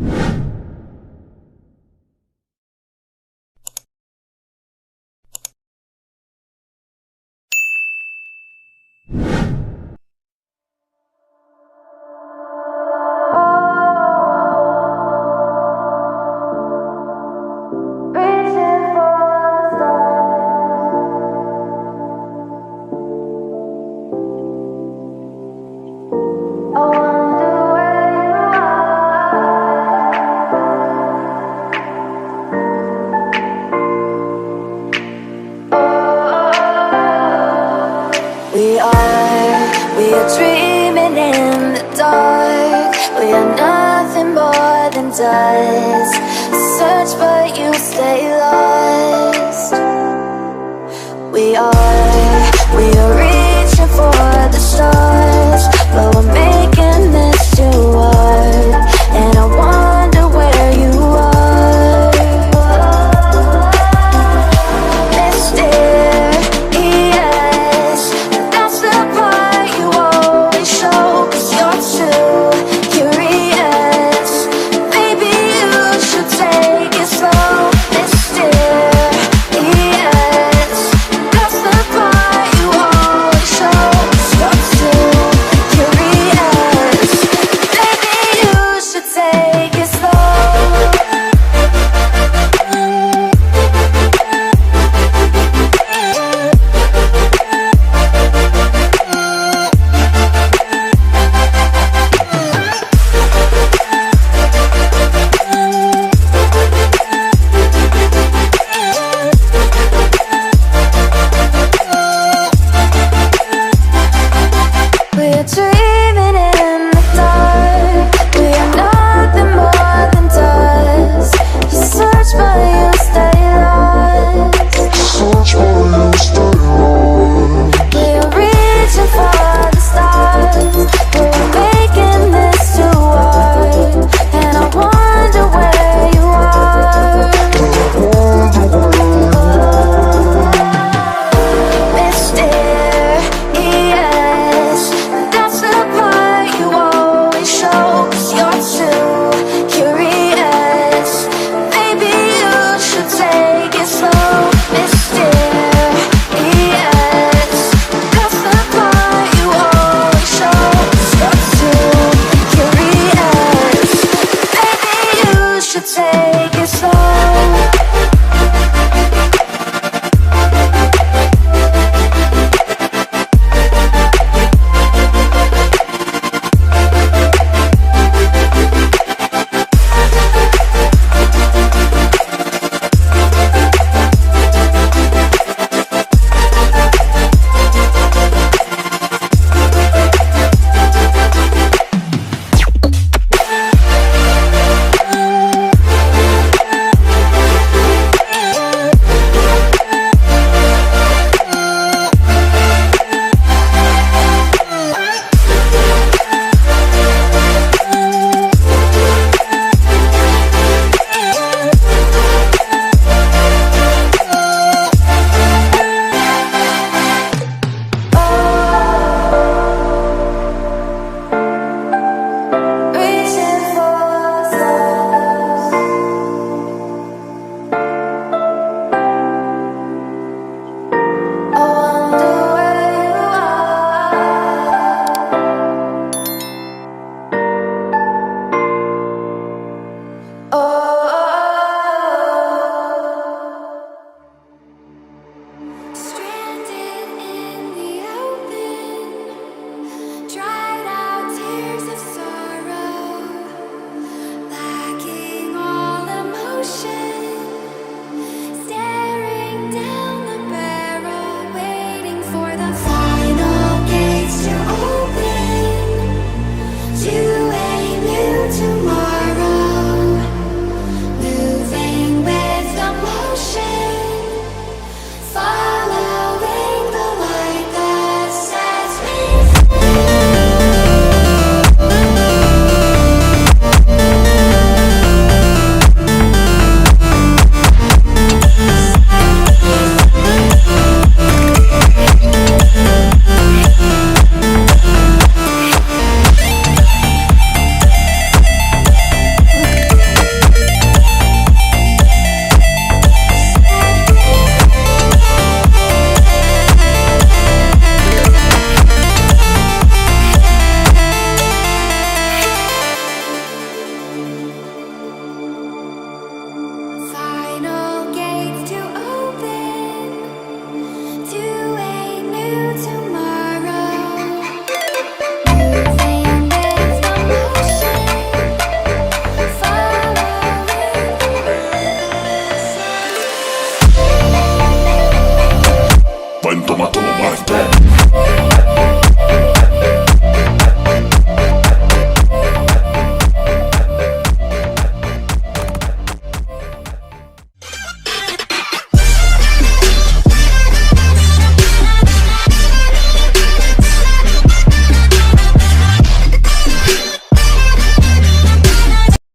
We are dreaming in the dark. We are nothing more than dust. Search but you stay lost. We are reaching for the stars, but we're making this too hard. And I wonder where you are. Mysterious, that's the part you always show. 'Cause you're too curious. Maybe you should take it slow. Mysterious, that's the part you always show. 'Cause you're too curious. Maybe you should take it slow. We're dreaming in the dark. We are nothing more than dust. You search but you stay lost. We are reaching for the stars. We're making this too hard. And I wonder where you are. Mysterious, that's the part you always show. 'Cause you're too curious. Maybe you should take it slow. Mysterious, that's the part you always show. 'Cause you're too curious. Maybe you should take